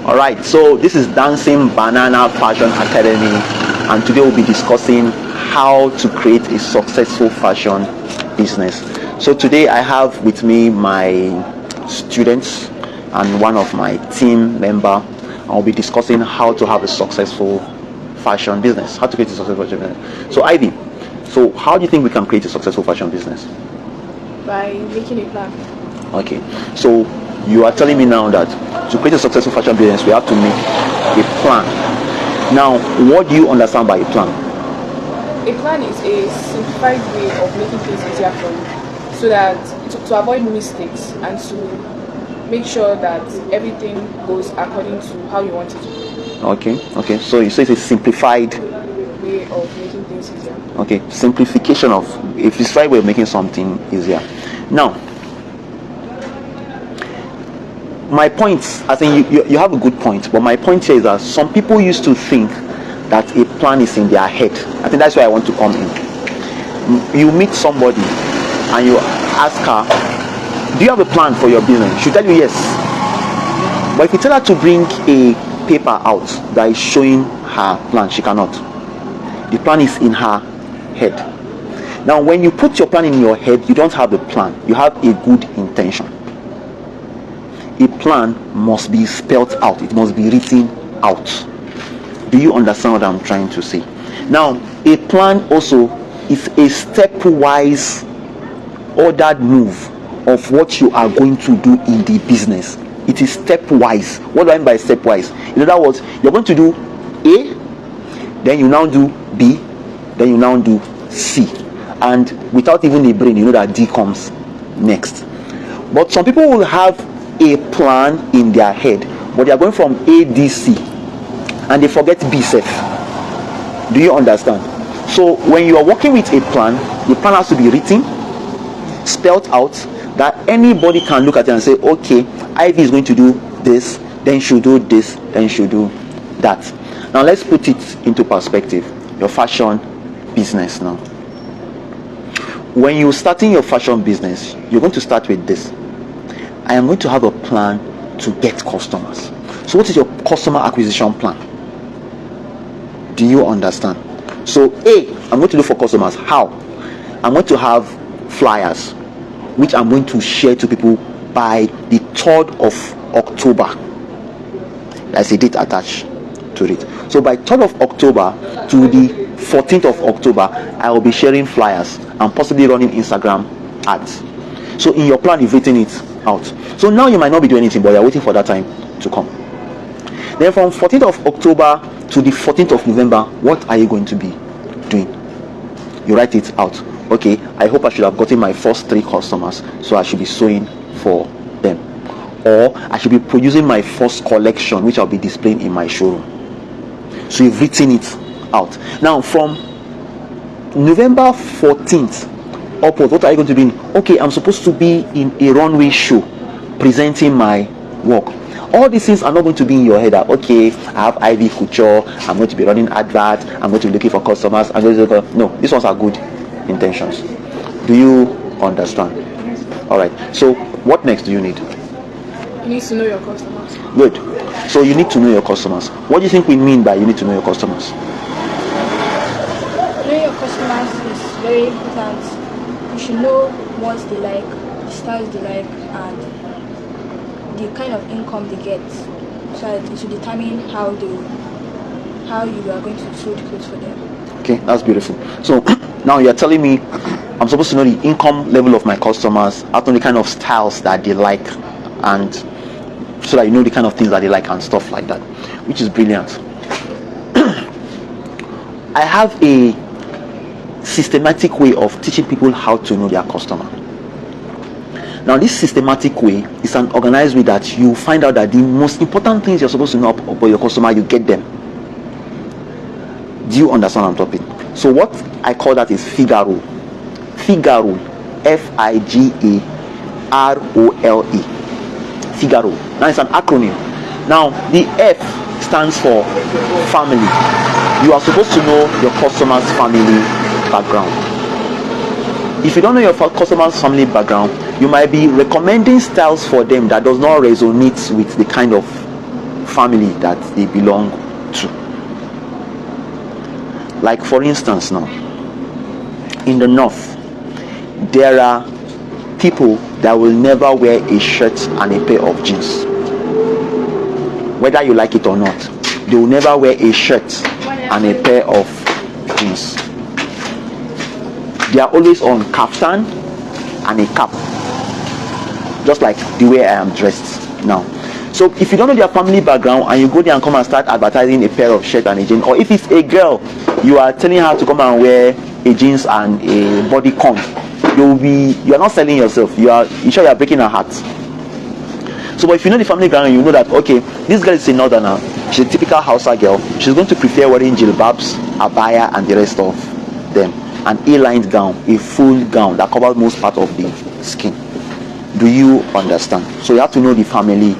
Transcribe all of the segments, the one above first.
All right, so this is Dancing Banana Fashion Academy, and today we'll be discussing how to create a successful fashion business. So today I have with me my students and one of my team member. I'll be discussing how to have a successful fashion business, how to create a successful fashion business. So Ivy, so how do you think we can create a successful fashion business? By making a plan. Okay, so you are telling me now that to create a successful fashion business we have to make a plan. Now, what do you understand by a plan? A plan is a simplified way of making things easier for you, so that to avoid mistakes and to make sure that everything goes according to how you want it to be. Okay, so you say it's a simplified way of making things easier. Okay, simplification of a simplified way of making something easier. Now, my point, I think you have a good point, but my point here is that some people used to think that a plan is in their head. I think that's where I want to come in. You meet somebody and you ask her, do you have a plan for your business? She'll tell you yes. But if you tell her to bring a paper out that is showing her plan, she cannot. The plan is in her head. Now, when you put your plan in your head, you don't have a plan. You have a good intention. A plan must be spelled out. It must be written out. Do you understand what I'm trying to say? Now, a plan also is a stepwise ordered move of what you are going to do in the business. It is stepwise. What do I mean by stepwise? In other words, you're going to do A, then you now do B, then you now do C. And without even a brain, you know that D comes next. But some people will have a plan in their head, but they are going from A, D, C, and they forget B self. Do you understand? So when you are working with a plan, the plan has to be written, spelled out, that anybody can look at it and say, okay, Ivy is going to do this, then she'll do this, then she'll do that. Now let's put it into perspective. Your fashion business now. When you're starting your fashion business, you're going to start with this. I am going to have a plan to get customers. So what is your customer acquisition plan? Do you understand? So A, I'm going to look for customers. How? I'm going to have flyers, which I'm going to share to people by the 3rd of October. There's a date attached to it. So by 3rd of October to the 14th of October, I will be sharing flyers and possibly running Instagram ads. So in your plan, you've written it out. So now you might not be doing anything, but you're waiting for that time to come. Then from 14th of October to the 14th of November, what are you going to be doing? You write it out. Okay, I hope I should have gotten my first 3 customers, so I should be sewing for them. Or I should be producing my first collection, which I'll be displaying in my showroom. So you've written it out. Now from November 14th upwards, what are you going to be doing? Okay, I'm supposed to be in a runway show presenting my work. All these things are not going to be in your head that, okay, I have Ivy Couture, I'm going to be running adverts, I'm going to be looking for customers. No, these ones are good intentions. Do you understand? Alright, so what next do you need? You need to know your customers. Good. So you need to know your customers. What do you think we mean by you need to know your customers? Knowing your customers is very important. You should know what they like, the styles they like, and the kind of income they get, so that it will determine how you are going to sew the clothes for them. Okay, that's beautiful. So now you're telling me I'm supposed to know the income level of my customers, I have to know the kind of styles that they like, and so that you know the kind of things that they like and stuff like that, which is brilliant. I have a systematic way of teaching people how to know their customer. Now this systematic way is an organized way that you find out that the most important things you're supposed to know about your customer, you get them. Do you understand what I'm talking? So what I call that is Figaro. Figaro. F-I-G-A-R-O-L-E. Figaro. Now it's an acronym. Now the F stands for family. You are supposed to know your customer's family background. If you don't know your customer's family background, you might be recommending styles for them that does not resonate with the kind of family that they belong to. Like for instance now, in the north, there are people that will never wear a shirt and a pair of jeans. Whether you like it or not, they will never wear a shirt and a pair of jeans. They are always on kaftan and a cap, just like the way I am dressed now. So if you don't know their family background and you go there and come and start advertising a pair of shirt and a jeans, or if it's a girl, you are telling her to come and wear a jeans and a bodycon, you are not selling yourself. You sure you are breaking her heart. So, but if you know the family background, you know that okay, this girl is a northerner. She's a typical Hausa girl. She's going to prefer wearing jilbabs, abaya, and the rest of them. An A-lined gown, a full gown that covers most part of the skin. Do you understand? So you have to know the family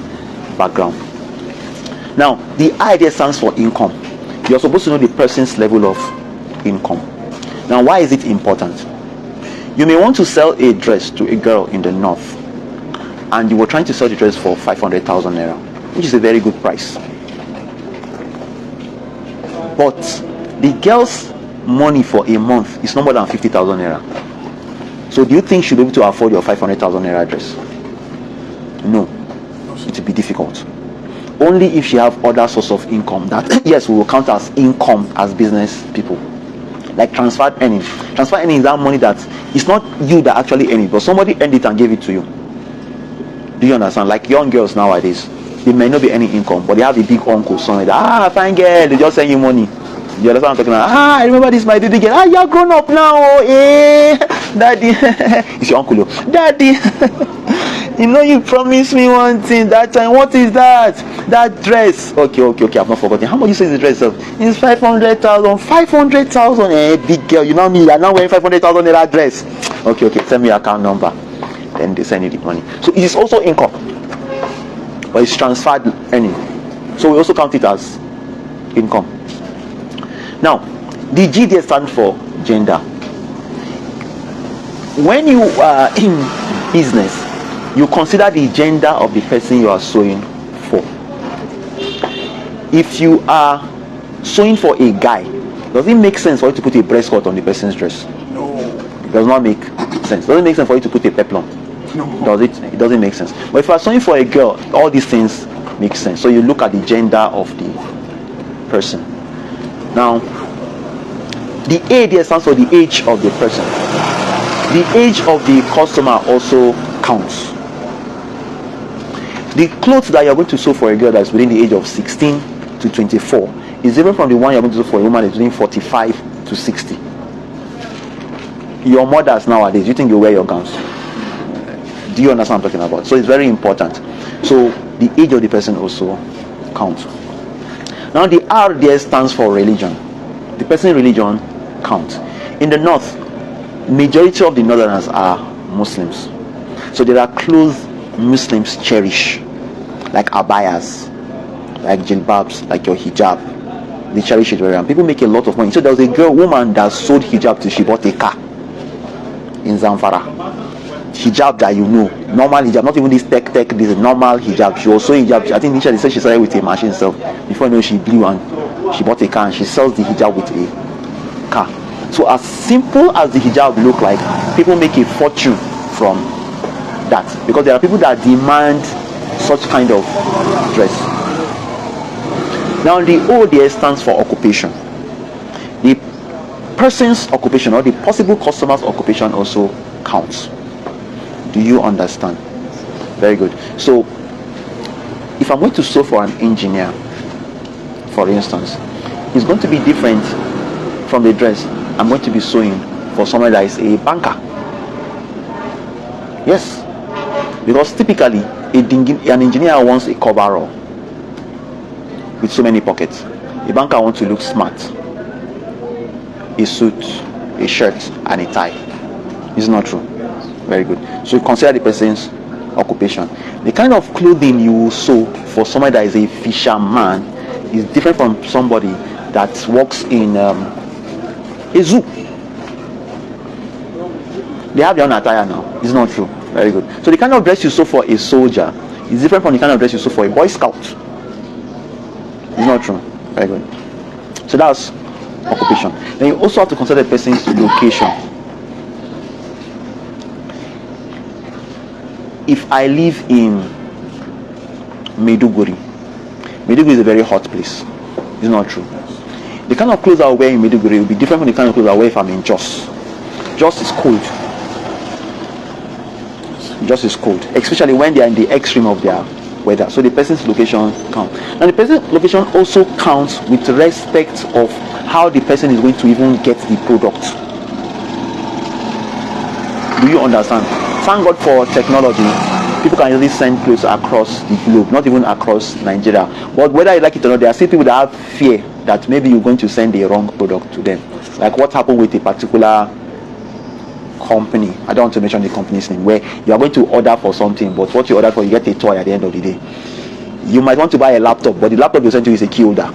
background. Now, the I there stands for income. You're supposed to know the person's level of income. Now, why is it important? You may want to sell a dress to a girl in the north, and you were trying to sell the dress for 500,000 naira, which is a very good price. But the girl's money for a month is no more than 50,000 naira. So do you think she'll be able to afford your 500,000 naira dress? No, it will be difficult. Only if she have other source of income that yes, we will count as income as business people, like transferred earnings. Transfer earnings is that money that it's not you that actually earn it, but somebody earned it and gave it to you. Do you understand? Like young girls nowadays, they may not be any income, but they have a big uncle somewhere that fine girl, they just send you money. You understand what I'm talking about? I remember this my baby girl. You're grown up now, oh, eh, daddy. It's your uncle, oh. Daddy. You know you promised me one thing that time. What is that? That dress. Okay. I've not forgotten. How much you say the dress of? It's 500,000. 500,000. Big girl. You know me. You're now wearing 500,000 naira dress. Okay. Send me your account number. Then they send you the money. So it is also income, but it's transferred earning. So we also count it as income. Now, the G there stands for gender. When you are in business, you consider the gender of the person you are sewing for. If you are sewing for a guy, does it make sense for you to put a breast cut on the person's dress? No. It does not make sense. Does it make sense for you to put a peplum? No. Does it? It doesn't make sense. But if you are sewing for a girl, all these things make sense. So you look at the gender of the person. Now, the A there stands for the age of the person. The age of the customer also counts. The clothes that you're going to sew for a girl that's within the age of 16 to 24 is different from the one you're going to sew for a woman that's between 45 to 60. Your mothers nowadays, you think you wear your gowns? Do you understand what I'm talking about? So it's very important. So the age of the person also counts. Now the R there stands for religion. The person's religion counts. In the north, majority of the northerners are Muslims. So there are clothes Muslims cherish, like abayas, like jilbabs, like your hijab. They cherish it very much. People make a lot of money. So there was a woman that sold hijab till she bought a car in Zamfara. Hijab that you know, normal hijab, not even this tech, this is normal hijab. She was sewing hijab. I think initially said she started with a machine herself. Before you know, she blew and she bought a car and she sells the hijab with a car. So as simple as the hijab look like, people make a fortune from that, because there are people that demand such kind of dress. Now the O there stands for occupation. The person's occupation or the possible customer's occupation also counts. Do you understand? Very good. So if I'm going to sew for an engineer, for instance, it's going to be different from the dress I'm going to be sewing for someone that is a banker. Yes, because typically an engineer wants a coverall with so many pockets. A banker wants to look smart. A suit, a shirt, and a tie. It's not true. Very good. So you consider the person's occupation. The kind of clothing you will sew for someone that is a fisherman is different from somebody that works in a zoo. They have their own attire now. It's not true. Very good. So the kind of dress you sew for a soldier is different from the kind of dress you sew for a Boy Scout. It's not true. Very good. So that's occupation. Then you also have to consider the person's location. If I live in Maiduguri is a very hot place. It's not true. The kind of clothes I wear in Maiduguri will be different from the kind of clothes I wear if I'm in Jos. Jos is cold. Jos is cold, especially when they are in the extreme of their weather. So the person's location counts. And the person's location also counts with respect of how the person is going to even get the product. Do you understand? Thank God for technology. People can easily send clothes across the globe, not even across Nigeria. But whether you like it or not, there are still people that have fear that maybe you're going to send the wrong product to them. Like what happened with a particular company. I don't want to mention the company's name, where you are going to order for something, but what you order for, you get a toy at the end of the day. You might want to buy a laptop, but the laptop you send to you is a key holder.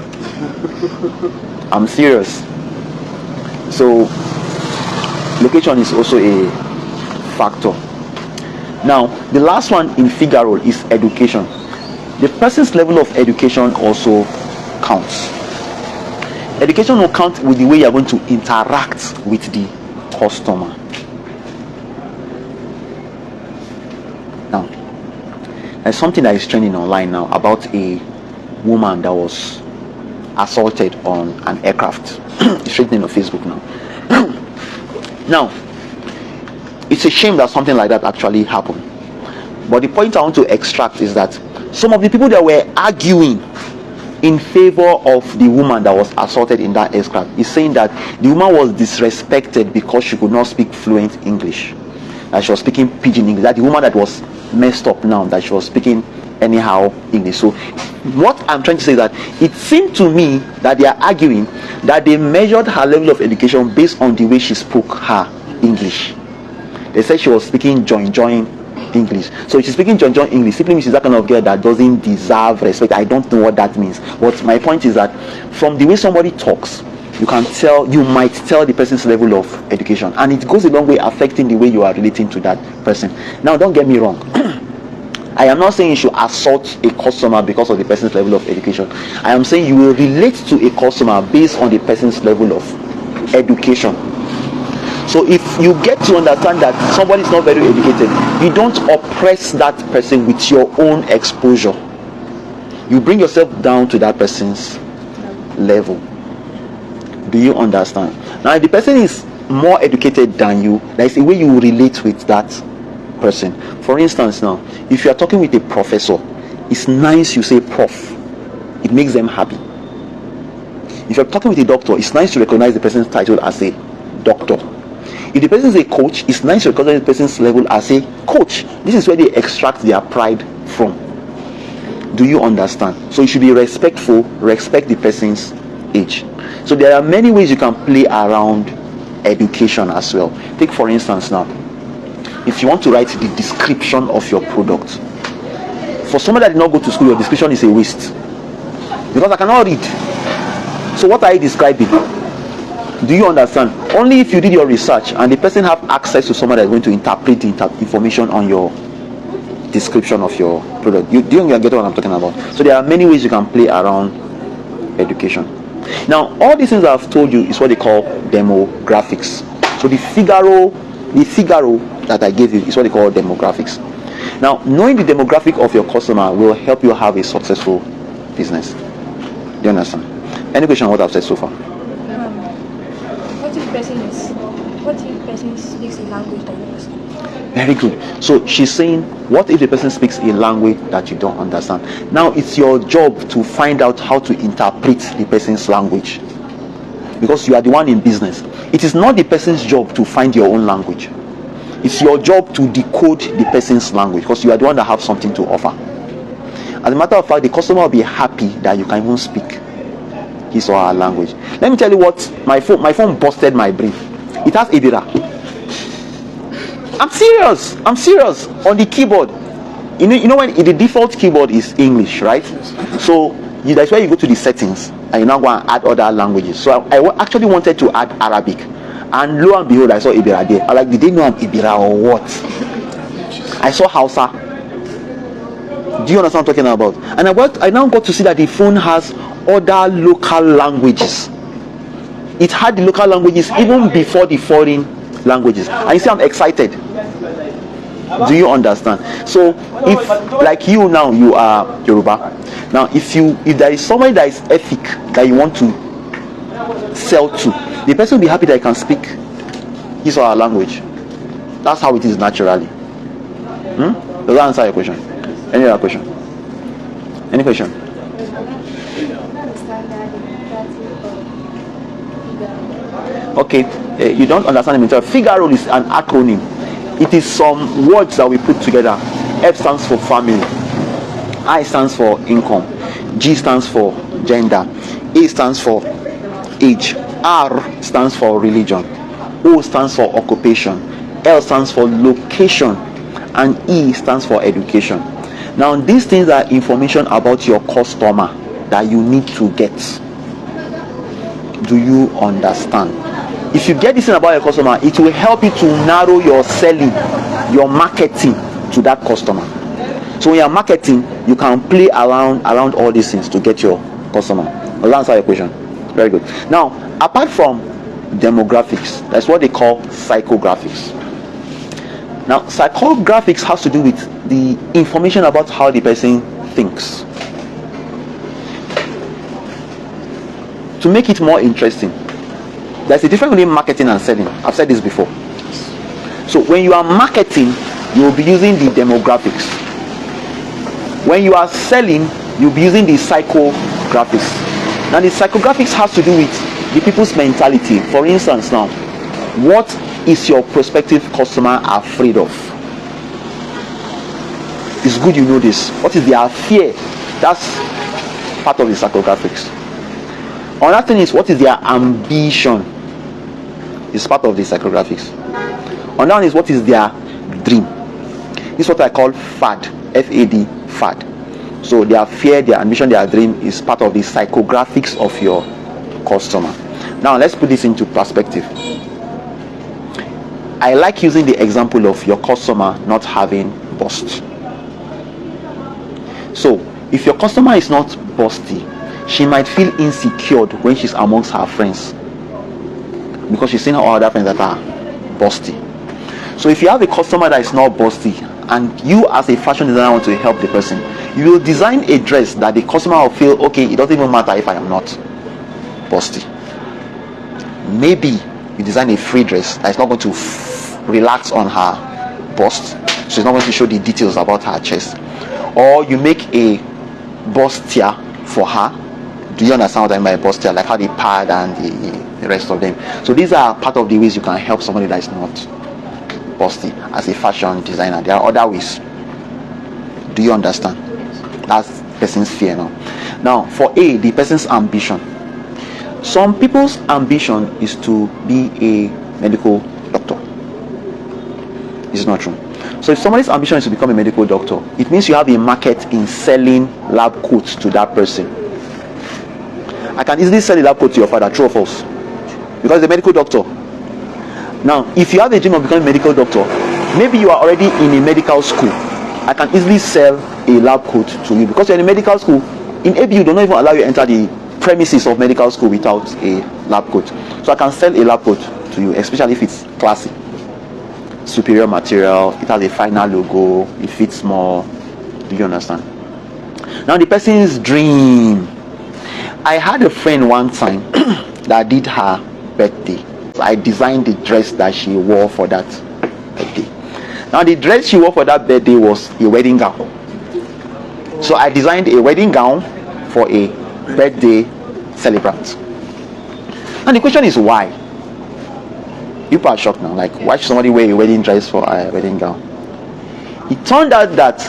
I'm serious. So location is also a factor. Now, the last one in Figaro is education. The person's level of education also counts. Education will count with the way you are going to interact with the customer. Now, there's something that is trending online now about a woman that was assaulted on an aircraft. It's trending on Facebook now. Now, it's a shame that something like that actually happened. But the point I want to extract is that some of the people that were arguing in favor of the woman that was assaulted in that aircraft is saying that the woman was disrespected because she could not speak fluent English. That she was speaking pidgin English. That the woman that was messed up now, that she was speaking anyhow English. So what I'm trying to say is that it seemed to me that they are arguing that they measured her level of education based on the way she spoke her English. They said she was speaking join English. So if she's speaking join English, simply means she's that kind of girl that doesn't deserve respect. I don't know what that means. But my point is that from the way somebody talks, you might tell the person's level of education, and it goes a long way affecting the way you are relating to that person. Now, don't get me wrong. I am not saying you should assault a customer because of the person's level of education. I am saying you will relate to a customer based on the person's level of education. So if you get to understand that somebody is not very educated, you don't oppress that person with your own exposure. You bring yourself down to that person's level. Do you understand? Now, if the person is more educated than you, there is a way you relate with that person. For instance, now, if you are talking with a professor, it's nice you say prof. It makes them happy. If you're talking with a doctor, it's nice to recognize the person's title as a doctor. If the person is a coach, it's nice to recognize the person's level as a coach. This is where they extract their pride from. Do you understand? So you should be respectful, respect the person's age. So there are many ways you can play around education as well. Take for instance now, if you want to write the description of your product, for someone that did not go to school, your description is a waste, because I cannot read. So what are you describing? Do you understand? Only if you did your research and the person have access to someone that is going to interpret the information on your description of your product. Do you get what I'm talking about? So there are many ways you can play around education. Now, all these things I've told you is what they call demographics. So the Figaro that I gave you is what they call demographics. Now, knowing the demographic of your customer will help you have a successful business. Do you understand? Any question on what I've said so far? What if the person speaks a language that you understand? Very good. So she's saying, what if the person speaks a language that you don't understand? Now it's your job to find out how to interpret the person's language, because you are the one in business. It is not the person's job to find your own language. It's your job to decode the person's language, because you are the one that have something to offer. As a matter of fact, the customer will be happy that you can even speak his or her language. Let me tell you what, my phone busted my brain. It has Ebira. I'm serious. On the keyboard, you know when the default keyboard is English, right? So that's where you go to the settings and you now go and add other languages. So I actually wanted to add Arabic, and lo and behold, I saw Ebira there. I like, did they know I'm Ebira or what? I saw Hausa. Do you understand what I'm talking about? And I now got to see that the phone has other local languages. It had the local languages even before the foreign languages. And you see, I'm excited. Do you understand? So if, like you now, you are Yoruba. Now if there is somebody that is ethic that you want to sell to, the person will be happy that he can speak his or her language. That's how it is naturally. Does that answer your question? Any other question? Any question? Okay, you don't understand the meaning. Figaro is an acronym. It is some words that we put together. F stands for family, I stands for income, G stands for gender, A stands for age, R stands for religion, O stands for occupation, L stands for location, and E stands for education. Now these things are information about your customer that you need to get. Do you understand? If you get this thing about your customer, it will help you to narrow your selling, your marketing to that customer. So when you're marketing, you can play around all these things to get your customer. I'll answer your question. Very good. Now, apart from demographics, that's what they call psychographics. Now, psychographics has to do with the information about how the person thinks. To make it more interesting, there's a difference between marketing and selling. I've said this before. So when you are marketing, you will be using the demographics. When you are selling, you'll be using the psychographics. Now the psychographics has to do with the people's mentality. For instance, now, what is your prospective customer afraid of? It's good you know this. What is their fear? That's part of the psychographics. Another thing is, what is their ambition? It's part of the psychographics. Another one is, what is their dream? This is what I call FAD. F-A-D, FAD. So their fear, their ambition, their dream is part of the psychographics of your customer. Now let's put this into perspective. I like using the example of your customer not having bust. So if your customer is not busty, she might feel insecure when she's amongst her friends, because she's seen her other friends that are busty. So if you have a customer that is not busty, and you as a fashion designer want to help the person, you will design a dress that the customer will feel, okay, it doesn't even matter if I am not busty. Maybe you design a free dress that is not going to relax on her bust, so it's not going to show the details about her chest. Or you make a bustier for her. Do you understand what I mean by bustier? Like how they pad and the rest of them. So these are part of the ways you can help somebody that is not busty as a fashion designer. There are other ways. Do you understand? That's person's fear now. Now for A, the person's ambition. Some people's ambition is to be a medical doctor. It's not true. So if somebody's ambition is to become a medical doctor, it means you have a market in selling lab coats to that person. I can easily sell a lab coat to your father, true or false? Because he's a medical doctor. Now, if you have a dream of becoming a medical doctor, maybe you are already in a medical school. I can easily sell a lab coat to you because you're in a medical school. In ABU, they don't even allow you to enter the premises of medical school without a lab coat. So I can sell a lab coat to you, especially if it's classy. Superior material, it has a final logo, it fits more. Do you understand? Now the person's dream. I had a friend one time that did her birthday. I designed the dress that she wore for that birthday. Now the dress she wore for that birthday was a wedding gown. So I designed a wedding gown for a birthday celebrant. And the question is why? People are shocked now. Like, why should somebody wear a wedding dress for a wedding gown? It turned out that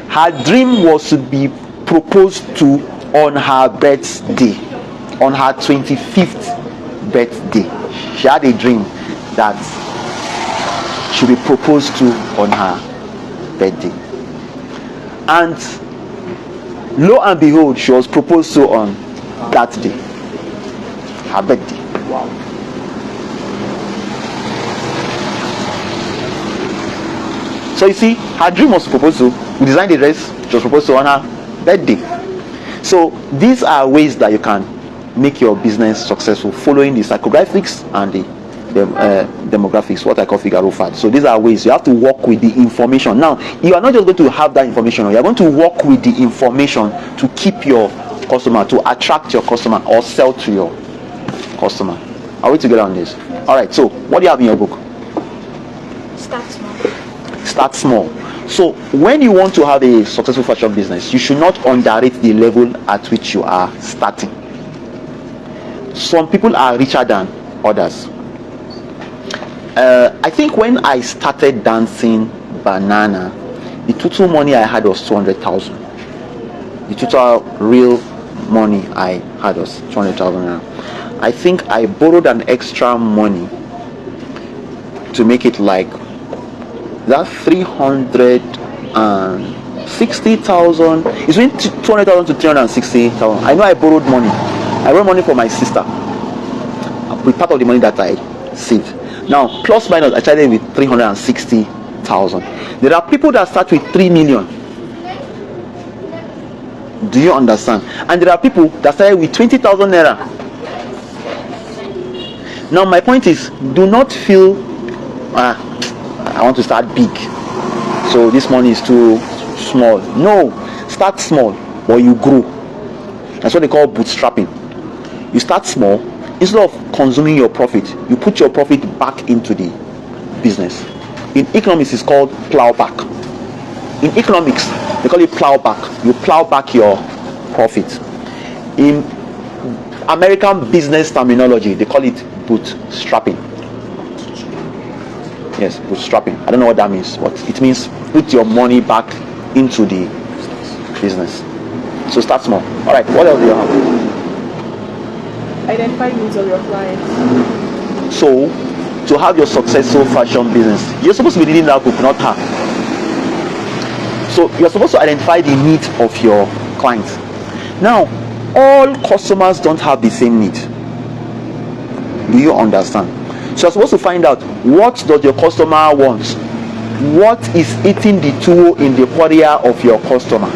her dream was to be proposed to on her birthday, on her 25th birthday. She had a dream that she'll be proposed to on her birthday. And lo and behold, she was proposed to on that day, her birthday. Wow. So you see, her dream was proposed to. We designed the dress, She was proposed to on her birthday. So these are ways that you can make your business successful, following the psychographics and the demographics, what I call Figaro Fat. So these are ways you have to work with the information. Now, you are not just going to have that information, you are going to work with the information to keep your customer, to attract your customer, or sell to your customer. Are we together on this? All right. So what do you have in your book? Start small. Start small. So when you want to have a successful fashion business, you should not underrate the level at which you are starting. Some people are richer than others. I think when I started dancing banana, the total money I had was 200,000. The total real money I had was 200,000. I think I borrowed an extra money to make it like that 360,000. It's between 200,000 to 360,000. I know I borrowed money. I borrowed money from my sister with part of the money that I saved. Now, plus minus, I started with 360,000. There are people that start with 3 million. Do you understand? And there are people that started with 20,000 naira. Now, my point is, do not feel I want to start big, so this money is too small. No, start small, but you grow. That's what they call bootstrapping. You start small. Instead of consuming your profit, you put your profit back into the business. In economics, it's called plowback. In economics, they call it plowback. You plow back your profit. In American business terminology, they call it bootstrapping. Yes, bootstrapping. I don't know what that means, but it means put your money back into the business. So start small. All right, what else do you have? Identify needs of your clients. So, to have your successful fashion business, you're supposed to be reading that book, not her. So, you're supposed to identify the needs of your clients. Now, all customers don't have the same need. Do you understand? So, you're supposed to find out, what does your customer want? What is eating the tuwo in the career of your customer?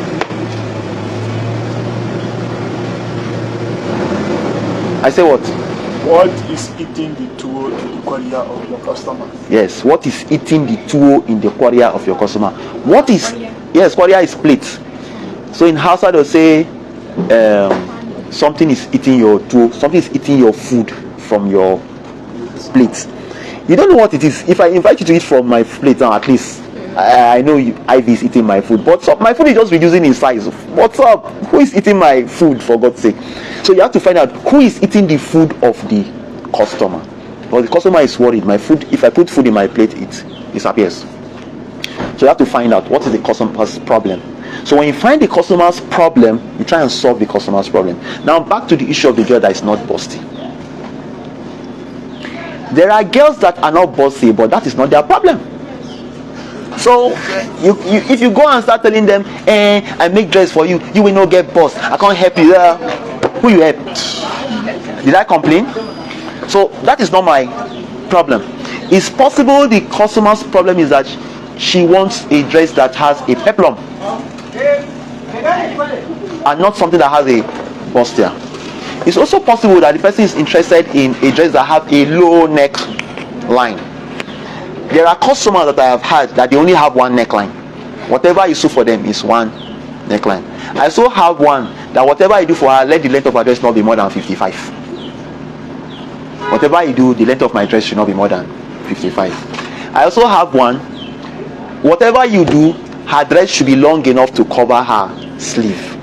I say what? What is eating the tuwo in the career of your customer? Yes, what is eating the tuwo in the career of your customer? What is, yes, career is plate. So in Hausa they'll say something is eating your tuwo, something is eating your food from your plate. You don't know what it is. If I invite you to eat from my plate now, at least I know Ivy is eating my food. What's up? My food is just reducing in size. What's up? Who is eating my food, for God's sake? So you have to find out who is eating the food of the customer. Well, the customer is worried. My food, if I put food in my plate, it disappears. So you have to find out what is the customer's problem. So when you find the customer's problem, you try and solve the customer's problem. Now back to the issue of the girl that is not busty. There are girls that are not bossy, but that is not their problem. So if you go and start telling them, I make dress for you, you will not get boss. I can't help you. Who you help? Did I complain? So that is not my problem. It's possible the customer's problem is that she wants a dress that has a peplum and not something that has a bustier. It's also possible that the person is interested in a dress that has a low neck line. There are customers that I have had that they only have one neckline. Whatever you sew for them is one neckline. I also have one that whatever I do for her, let the length of her dress not be more than 55. Whatever I do, the length of my dress should not be more than 55. I also have one, whatever you do, her dress should be long enough to cover her sleeve.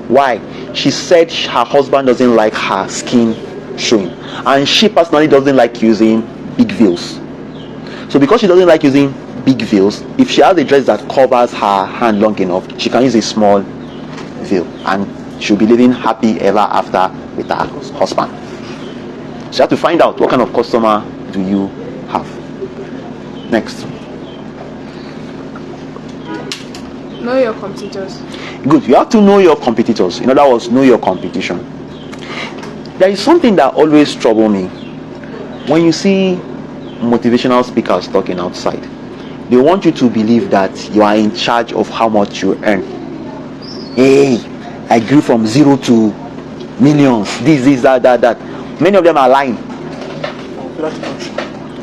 Why? She said her husband doesn't like her skin showing, and she personally doesn't like using big veils. So because she doesn't like using big veils, if she has a dress that covers her hand long enough, she can use a small veil and she'll be living happy ever after with her husband. So you have to find out what kind of customer do you have. Next. Know your competitors. Good. You have to know your competitors. In other words, know your competition. There is something that always troubles me. When you see motivational speakers talking outside, they want you to believe that you are in charge of how much you earn. Hey, I grew from 0 to millions. This, that. Many of them are lying.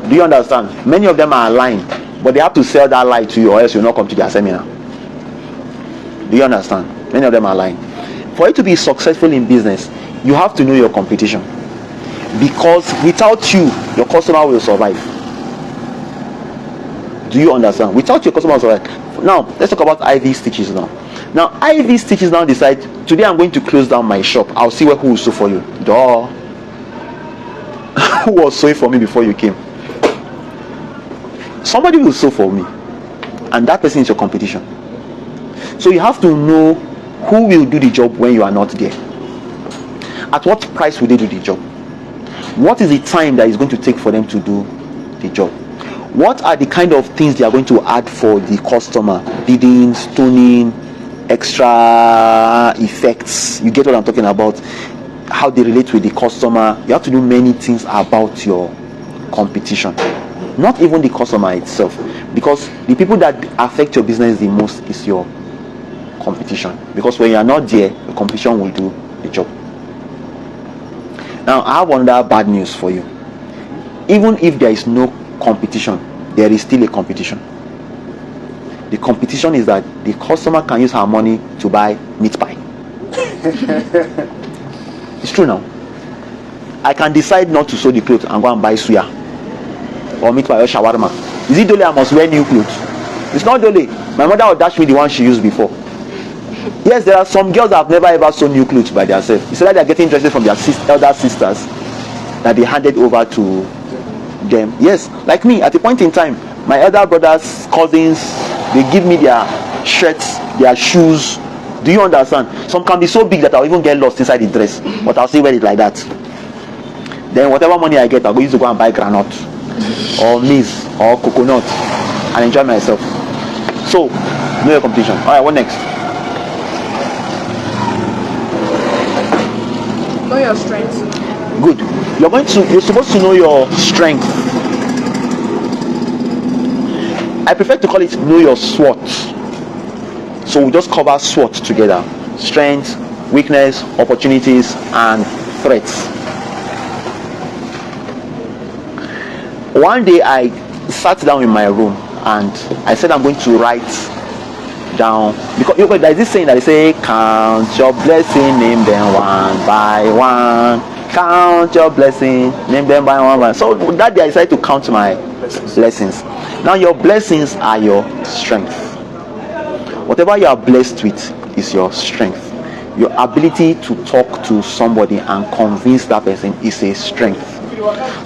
Do you understand? Many of them are lying, but they have to sell that lie to you, or else you'll not come to their seminar. Do you understand? Many of them are lying. For you to be successful in business, you have to know your competition, because without you, your customer will survive. Do you understand? Without your customer will survive. Now, let's talk about IV Stitches now. Now, IV Stitches now decide, today I'm going to close down my shop. I'll see who will sew for you. Duh. Who was sewing for me before you came? Somebody will sew for me, and that person is your competition. So you have to know who will do the job when you are not there. At what price will they do the job? What is the time that is going to take for them to do the job? What are the kind of things they are going to add for the customer? Bidding, stoning, extra effects. You get what I'm talking about? How they relate with the customer. You have to do many things about your competition, not even the customer itself, because the people that affect your business the most is your competition. Because when you are not there, the competition will do the job. Now, I have another bad news for you. Even if there is no competition, there is still a competition. The competition is that the customer can use her money to buy meat pie. It's true now. I can decide not to sew the clothes and go and buy suya or meat pie or shawarma. Is it dole I must wear new clothes? It's not dole. My mother will dash me the one she used before. Yes, there are some girls that have never ever sewn new clothes by themselves. It's like they're getting interested from their elder sisters that they handed over to them. Yes, like me, at a point in time, my elder brothers, cousins, they give me their shirts, their shoes. Do you understand? Some can be so big that I'll even get lost inside the dress, but I'll still wear it like that. Then whatever money I get, I'll go use to go and buy granite or maize or coconut and enjoy myself. So, know your competition. Alright, what next? Know your strengths. Good. You're supposed to know your strength. I prefer to call it know your SWOT. So we just cover SWOT together: strengths, weakness, opportunities, and threats. One day I sat down in my room and I said I'm going to write down, because there's this saying that they say, count your blessing, name them one by one. Count your blessing, name them by one by one. So that day I decided to count my blessings. Now your blessings are your strength. Whatever you are blessed with is your strength. Your ability to talk to somebody and convince that person is a strength.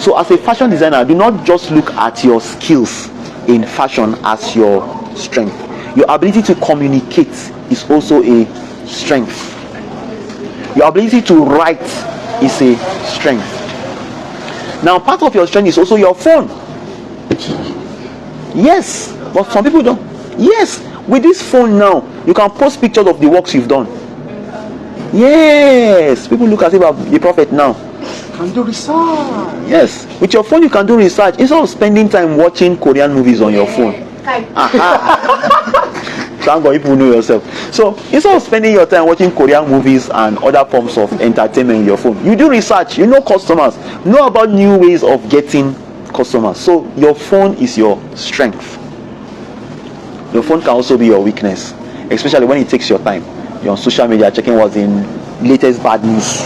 So as a fashion designer, do not just look at your skills in fashion as your strength. Your ability to communicate is also a strength. Your ability to write is a strength. Now, part of your strength is also your phone. Yes, but some people don't. Yes, with this phone now, you can post pictures of the works you've done. Yes, people look as if I'm a prophet now. Can do research. Yes, with your phone you can do research instead of spending time watching Korean movies on your phone. Thank God people know yourself. So instead of spending your time watching Korean movies and other forms of entertainment in your phone, you do research. You know customers, know about new ways of getting customers. So your phone is your strength. Your phone can also be your weakness, especially when it takes your time. You're on social media checking what's in latest bad news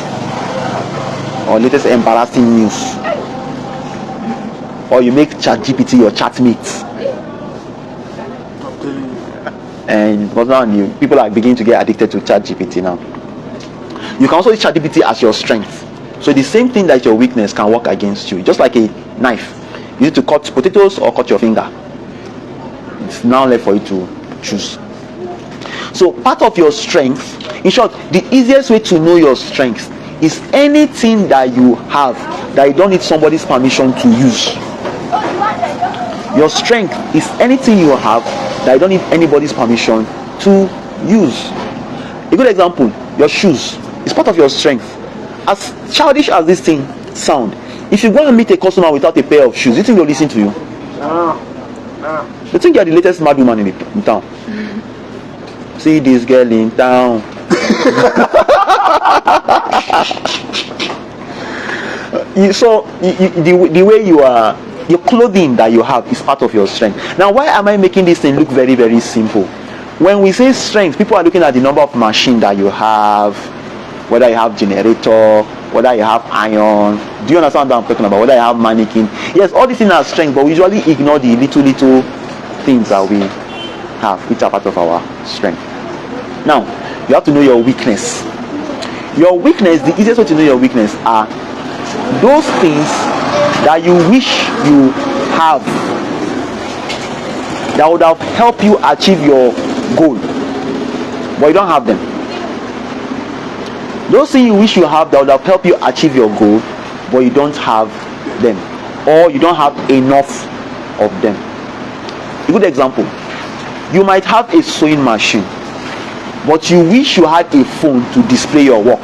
or latest embarrassing news, or you make ChatGPT your chatmate. And because now people are beginning to get addicted to ChatGPT now. You can also use ChatGPT as your strength. So the same thing that your weakness can work against you. Just like a knife, you need to cut potatoes or cut your finger. It's now left for you to choose. So part of your strength, in short, the easiest way to know your strength is anything that you have that you don't need somebody's permission to use. Your strength is anything you have that you don't need anybody's permission to use. A good example, your shoes is part of your strength. As childish as this thing sound, if you go and meet a customer without a pair of shoes, you think they'll listen to you? They think you're the latest mad woman in town. See this girl in town. The way you are, your clothing that you have is part of your strength. Now, why am I making this thing look very, very simple? When we say strength, people are looking at the number of machine that you have, whether you have generator, whether you have iron. Do you understand what I'm talking about? Whether you have mannequin. Yes, all these things are strength, but we usually ignore the little things that we have, which are part of our strength. Now, you have to know your weakness. Your weakness, the easiest way to know your weakness are those things that you wish you have, that would have helped you achieve your goal, but you don't have them. Those things you wish you have that would have helped you achieve your goal, but you don't have them, or you don't have enough of them. A good example, you might have a sewing machine, but you wish you had a phone to display your work.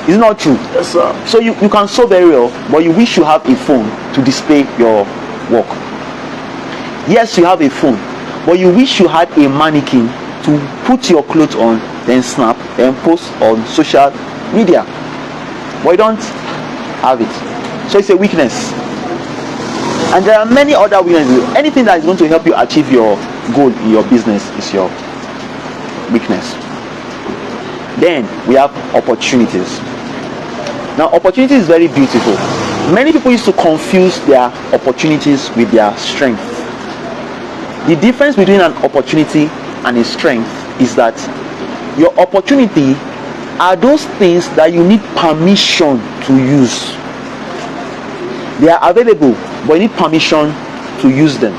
Is it not true? Yes, sir. So you can sew very well, but you wish you have a phone to display your work. Yes, you have a phone, but you wish you had a mannequin to put your clothes on, then snap, then post on social media. But you don't have it. So it's a weakness. And there are many other weaknesses. Anything that is going to help you achieve your goal in your business is your weakness. Then we have opportunities. Now, opportunity is very beautiful. Many people used to confuse their opportunities with their strength. The difference between an opportunity and a strength is that your opportunity are those things that you need permission to use. They are available, but you need permission to use them.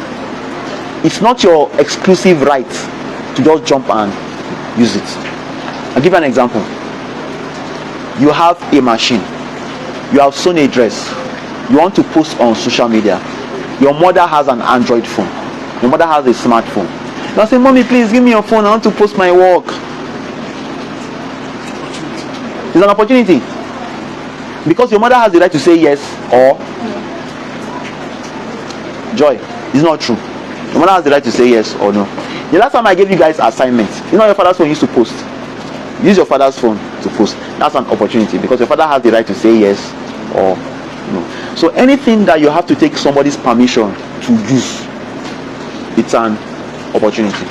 It's not your exclusive right to just jump and use it. I'll give you an example. You have a machine, you have sewn a dress, you want to post on social media. Your mother has an Android phone, your mother has a smartphone. Now say, mommy, please give me your phone, I want to post my work. It's an opportunity, because your mother has the right to say yes or no. Joy, it's not true. Your mother has the right to say yes or no. The last time I gave you guys assignments, you know your father's phone used to post. Use your father's phone to post. That's an opportunity, because your father has the right to say yes or no. So anything that you have to take somebody's permission to use, it's an opportunity.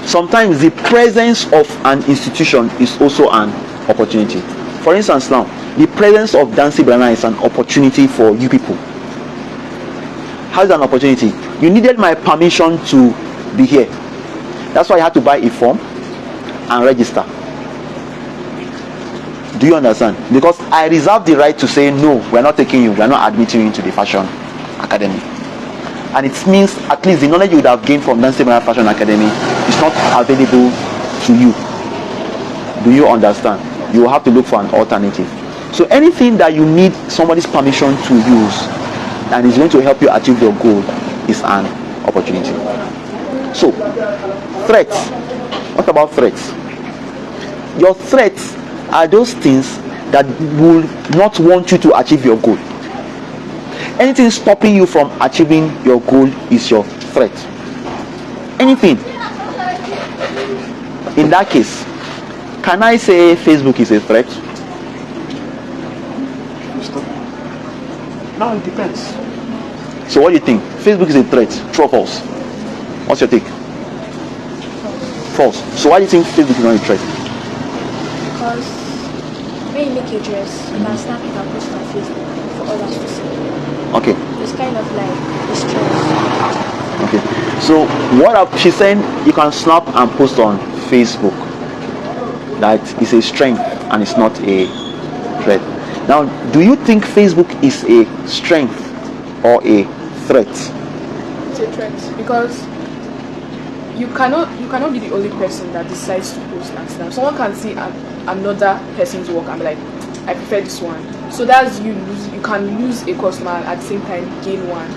Sometimes the presence of an institution is also an opportunity. For instance, now the presence of Dancy Brana is an opportunity for you people. How is it an opportunity? You needed my permission to be here. That's why I had to buy a form and register. Do you understand? Because I reserve the right to say no, we're not taking you, we're not admitting you into the fashion academy. And it means at least the knowledge you would have gained from Dancy Brana Fashion Academy is not available to you. Do you understand? You will have to look for an alternative. So anything that you need somebody's permission to use and is going to help you achieve your goal is an opportunity. So, threats. What about threats? Your threats are those things that will not want you to achieve your goal. Anything stopping you from achieving your goal is your threat. Anything. In that case, can I say Facebook is a threat? No, it depends. So what do you think? Facebook is a threat? True or false? What's your take? False. So why do you think Facebook is not a threat? Because when you make a dress, you can snap it and post on Facebook for others to see. Okay. It's kind of like a stress. Okay. So she's saying you can snap and post on Facebook. That is a strength and it's not a threat. Now, do you think Facebook is a strength or a threat? It's a threat, because you cannot be the only person that decides to post and snap. Someone can see another person's work and be like, I prefer this one. So that's you can lose a customer at the same time gain one.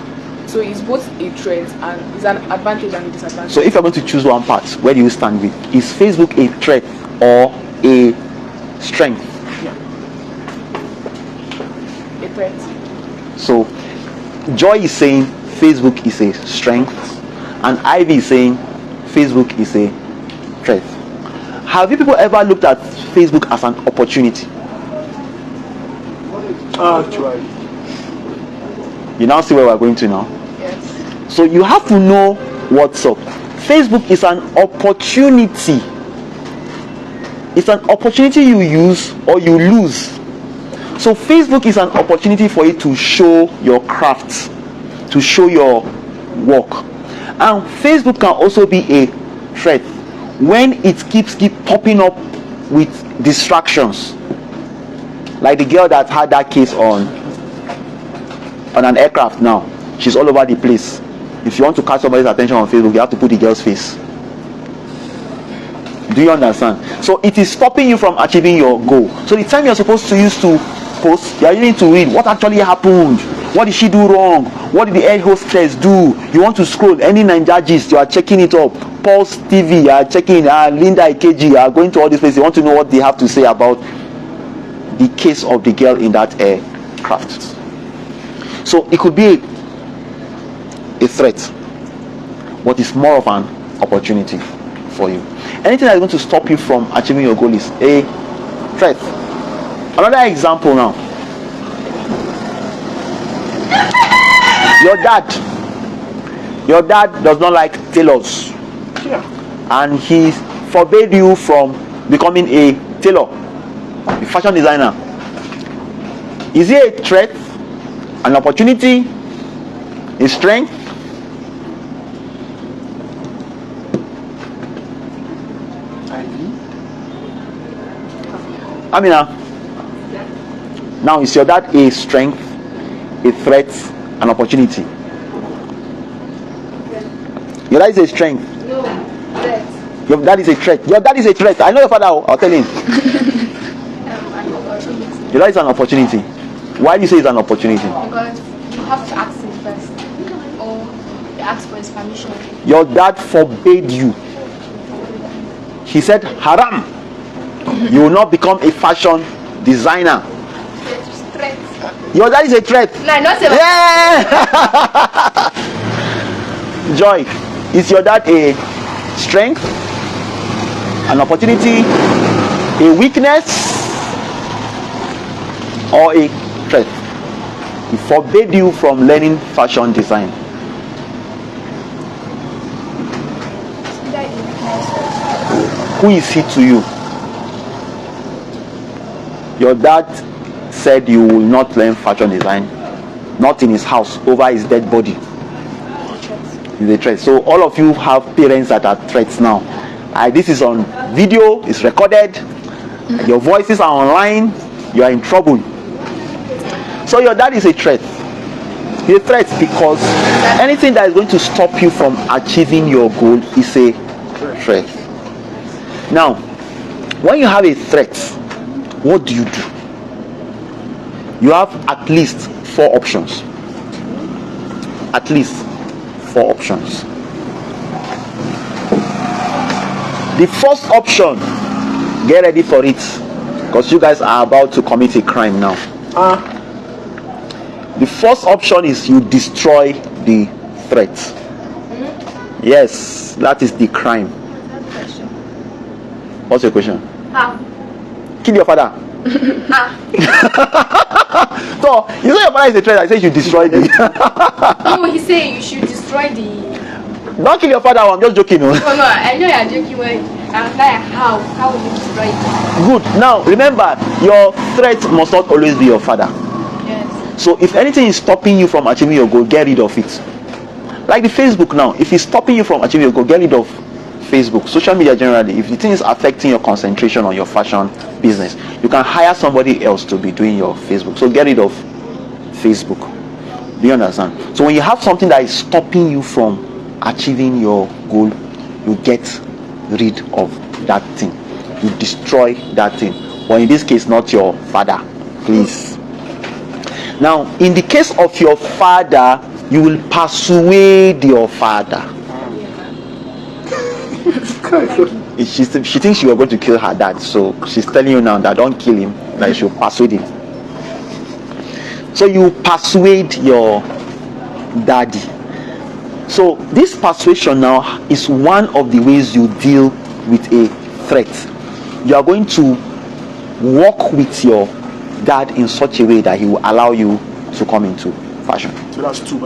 So it's both a threat and it's an advantage and a disadvantage. So if you're going to choose one part, where do you stand with? Is Facebook a threat or a strength? A threat. So Joy is saying Facebook is a strength and Ivy is saying Facebook is a threat. Have you people ever looked at Facebook as an opportunity? Actually, You now see where we're going to now. Yes. So you have to know what's up. Facebook is an opportunity. It's an opportunity you use or you lose. So Facebook is an opportunity for you to show your craft, to show your work. And Facebook can also be a threat when it keep popping up with distractions. Like the girl that had that case on an aircraft now. She's all over the place. If you want to catch somebody's attention on Facebook, you have to put the girl's face. Do you understand? So it is stopping you from achieving your goal. So the time you're supposed to use to post, you're using to read what actually happened. What did she do wrong? What did the air hostess do? You want to scroll any Ninja gist, you are checking it up. Pulse TV, you are checking Linda Ikeji, you are going to all these places. You want to know what they have to say about the case of the girl in that aircraft. So it could be a threat, but it's more of an opportunity for you. Anything that's going to stop you from achieving your goal is a threat. Another example now. Your dad does not like tailors. yeah. And he forbade you from becoming a tailor, a fashion designer. Is it a threat, an opportunity, a strength? Amina, now is your dad a strength, a threat, an opportunity? Your dad is a strength. No, threat. Your dad is a threat. Your dad is a threat. I know your father. I'll tell him. An opportunity. Your dad is an opportunity. Why do you say it's an opportunity? Because you have to ask him first. Or you ask for his permission. Your dad forbade you. He said, haram. You will not become a fashion designer. It's threat. Your dad is a threat. No, not say Yeah. Joy, is your dad a strength, an opportunity, a weakness, or a threat? He forbade you from learning fashion design. Who is he to you? Your dad said you will not learn fashion design, not in his house, over his dead body. He's a threat. So all of you have parents that are threats now. This is on video, it's recorded, your voices are online, you are in trouble. So your dad is a threat. He's a threat because anything that is going to stop you from achieving your goal is a threat. Now, when you have a threat, what do? You have at least 4 options. At least 4 options. The first option, get ready for it, because you guys are about to commit a crime now. The first option is you destroy the threat. Yes, that is the crime. What's your question? How? Kill your father. So you say your father is a threat. I say you destroy the. No, he's saying you should destroy the. Don't kill your father. I'm just joking. No, I know you're joking. When I'm like, how will you destroy it? Good. Now remember, your threat must not always be your father. Yes. So if anything is stopping you from achieving your goal, get rid of it. Like the Facebook now, if it's stopping you from achieving your goal, get rid of Facebook, social media generally. If the thing is affecting your concentration on your fashion business, you can hire somebody else to be doing your Facebook. So get rid of Facebook. Do you understand? So when you have something that is stopping you from achieving your goal, you get rid of that thing. You destroy that thing. Or in this case, not your father, please. Now, in the case of your father, you will persuade your father. She thinks you are going to kill her dad, so she's telling you now that don't kill him, that you should persuade him. So you persuade your daddy. So this persuasion now is one of the ways you deal with a threat. You are going to work with your dad in such a way that he will allow you to come into fashion. So that's two.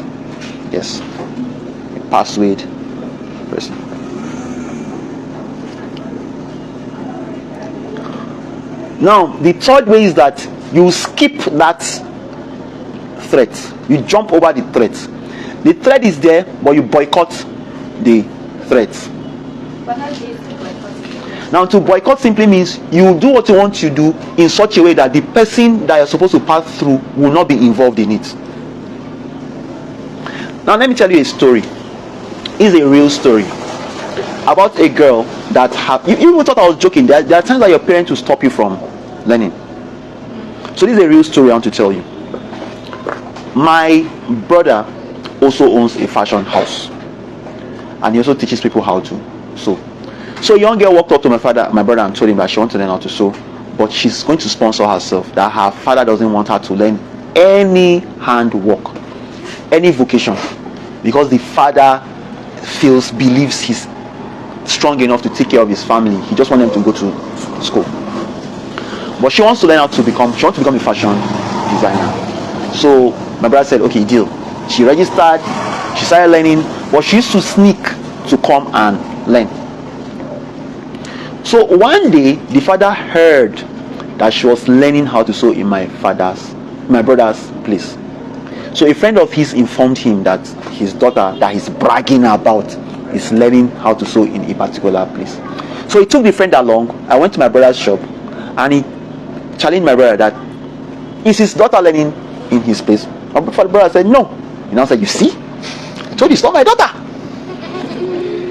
Yes. A persuade person. Now, the third way is that you skip that threat. You jump over the threat. The threat is there, but you boycott the threat. But how do you boycott? Now, to boycott simply means you do what you want to do in such a way that the person that you're supposed to pass through will not be involved in it. Now, let me tell you a story. It's a real story about a girl that you even thought I was joking. There are times that your parents will stop you from learning. So this is a real story I want to tell you. My brother also owns a fashion house, and he also teaches people how to sew. So a young girl walked up to my brother, and told him that she wants to learn how to sew, but she's going to sponsor herself, that her father doesn't want her to learn any handwork, any vocation, because the father believes he's strong enough to take care of his family. He just wants them to go to school. But she wants to learn how to become a fashion designer. So my brother said, okay, deal. She registered, she started learning, but she used to sneak to come and learn. So one day the father heard that she was learning how to sew in my brother's place. So a friend of his informed him that his daughter that he's bragging about is learning how to sew in a particular place. So he took the friend along. I went to my brother's shop, and he challenged my brother that, is his daughter learning in his place? My brother said no. He now said, you see, I told you it's not my daughter.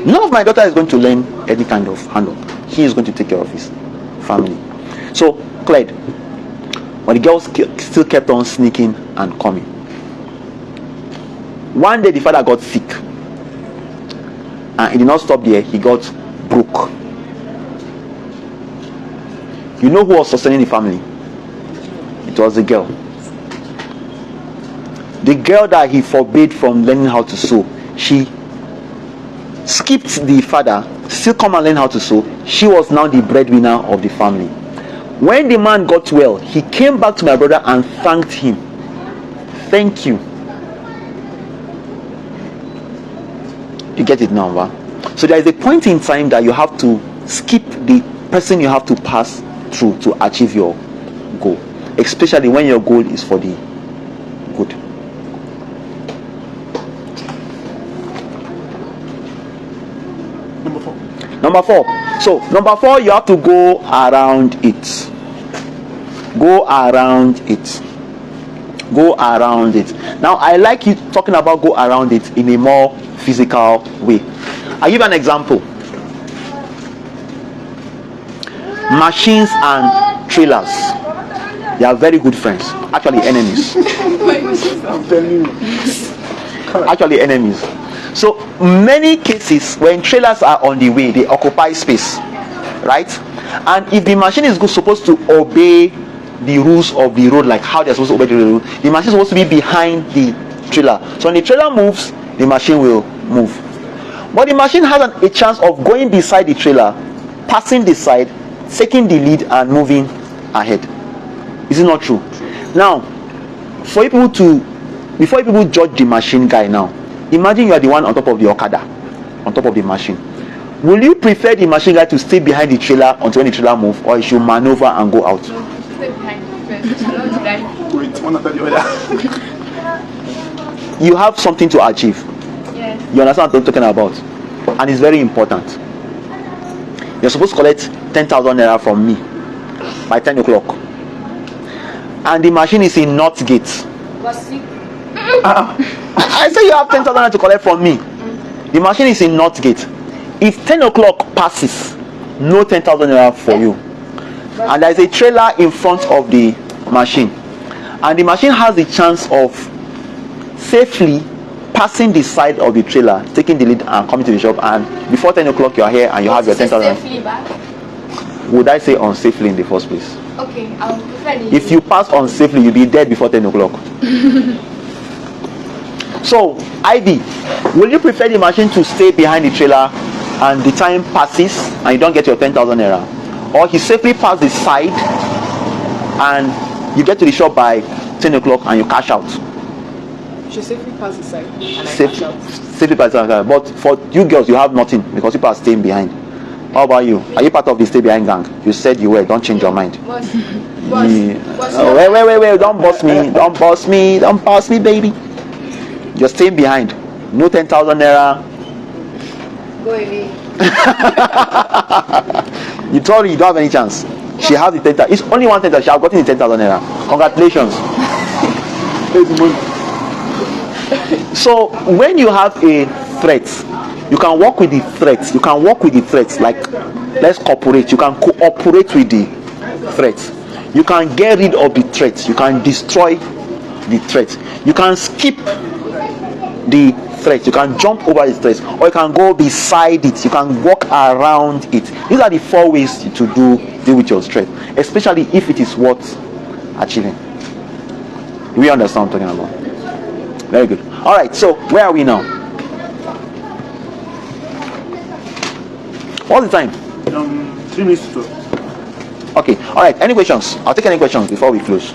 None of my daughter is going to learn any kind of handwork. He is going to take care of his family. So cleared. But the girl still kept on sneaking and coming. One day the father got sick, and he did not stop there. He got broke. You know who was sustaining the family? It was the girl. The girl that he forbade from learning how to sew, she skipped the father, still come and learn how to sew. She was now the breadwinner of the family. When the man got well, he came back to my brother and thanked him. Thank you. You get it now, huh? So there is a point in time that you have to skip the person you have to pass through to achieve your goal, especially when your goal is for the good. Number four. So number 4, you have to go around it. Go around it. Go around it. Now I like you talking about go around it in a more physical way. I'll give an example. Machines and trailers, they are very good friends, actually enemies. I'm telling you. Actually enemies. So many cases when trailers are on the way, they occupy space, right? And if the machine is supposed to obey the rules of the road, like how they're supposed to obey the road, the machine is supposed to be behind the trailer. So when the trailer moves, the machine will move. But the machine has a chance of going beside the trailer, passing the side, taking the lead and moving ahead. Is it not true? Now, before people judge the machine guy now, imagine you are the one on top of the Okada, on top of the machine. Will you prefer the machine guy to stay behind the trailer until when the trailer moves, or you should maneuver and go out? No, stay behind first. I don't drive. Wait, one after the other. You have something to achieve. Yes. You understand what I'm talking about? And it's very important. You're supposed to collect 10,000 naira from me by 10 o'clock. And the machine is in North Gate. I say you have 10,000 naira to collect from me. The machine is in North Gate. If 10 o'clock passes, no 10,000 naira for you. And there is a trailer in front of the machine. And the machine has the chance of safely passing the side of the trailer, taking the lead and coming to the shop, and before 10 o'clock you are here and you have your 10,000. Safely back? Would I say unsafely in the first place? Okay, I would prefer the If you pass unsafely, you'll be dead before 10 o'clock. So, Ivy, will you prefer the machine to stay behind the trailer and the time passes and you don't get your 10,000 naira? Or he safely pass the side and you get to the shop by 10 o'clock and you cash out? She safely pass the side and I Safe- cash out. Safely pass the side. But for you girls, you have nothing because people are staying behind. How about you? Are you part of the stay behind gang? You said you were. Don't change your mind. But Yeah. Oh, wait. Don't boss me. Don't boss me. Don't boss me, baby. You're staying behind. No 10,000 naira. go away. You told her you don't have any chance. She has the 10,000. It's only one 10,000. She has gotten the 10,000 naira. Congratulations. There's money. So when you have a threat, you can work with the threats. You can work with the threats. Like, let's cooperate. You can cooperate with the threats. You can get rid of the threats. You can destroy the threats. You can skip the threat. You can jump over the threat, or you can go beside it. You can walk around it. These are the 4 ways to deal with your threat, especially if it is worth achieving. We understand what I'm talking about. Very good. All right. So where are we now? What's the time? 3 minutes to 12. Okay. All right. Any questions? I'll take any questions before we close.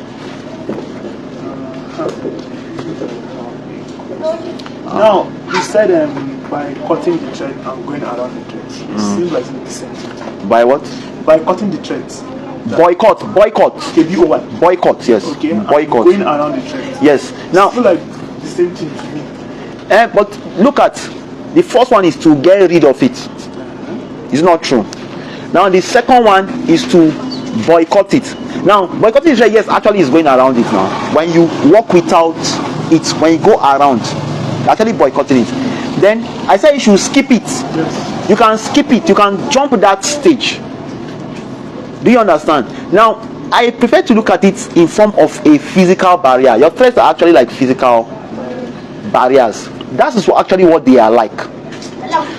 Now, you said by cutting the thread and going around the thread. It seems like it's the same thing. By what? By cutting the threads. Boycott. KBOY. Boycott. Yes. Okay. and Boycott. Going around the thread. Yes. Now, I feel like the same thing to me. but look at the first one is to get rid of it. It's not true. Now the second one is to boycott it. Now boycotting is yes, actually is going around it now. When you walk without it, when you go around, you're actually boycotting it. Then I say you should skip it. Yes. You can skip it. You can jump that stage. Do you understand? Now I prefer to look at it in form of a physical barrier. Your threats are actually like physical barriers. That is actually what they are like.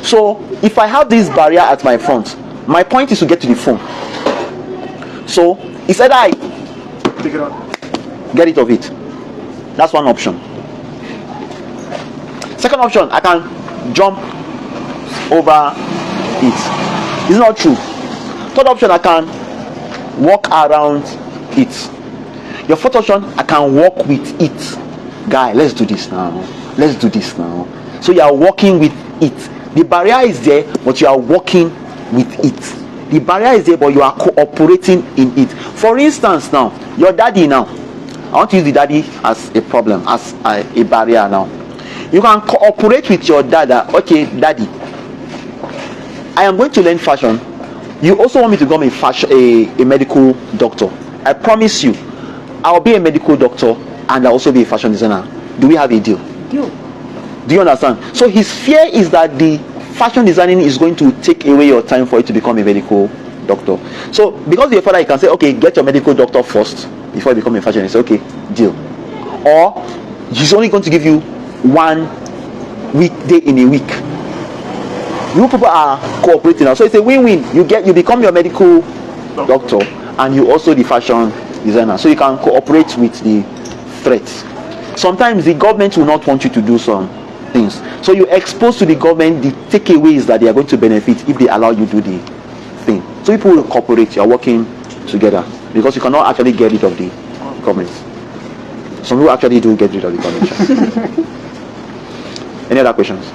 So if I have this barrier at my front, my point is to get to the phone. So it's either I Take it out. get rid of it. That's one option. Second option, I can jump over it. It's not true. Third option, I can walk around it. Your fourth option, I can walk with it. Guy, let's do this now. Let's do this now. So you are walking with it. The barrier is there, but you are walking with it. The barrier is there, but you are cooperating in it. For instance, now your daddy now. I want to use the daddy as a problem, as a barrier now. You can cooperate with your dad. Okay, daddy, I am going to learn fashion. You also want me to become a medical doctor. I promise you, I'll be a medical doctor and I'll also be a fashion designer. Do we have a deal? Deal. Do you understand? So his fear is that the fashion designing is going to take away your time for you to become a medical doctor. So because your father, you can say, okay, get your medical doctor first before you become a fashion designer. Say, okay, deal. Or he's only going to give you 1 weekday in a week. You people are cooperating now, so it's a win-win. You become your medical doctor and you also the fashion designer, so you can cooperate with the threats. Sometimes the government will not want you to do some things, so you expose to the government the takeaways that they are going to benefit if they allow you to do the thing. So people will cooperate. You are working together because you cannot actually get rid of the government. Some people actually do get rid of the government. Any other questions?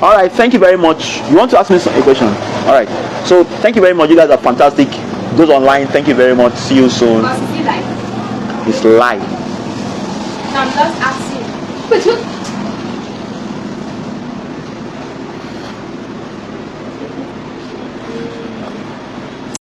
All right, thank you very much. You want to ask me a question? All right, so thank you very much. You guys are fantastic. Those online, thank you very much. See you soon. Must be like. It's live. I'm just asking.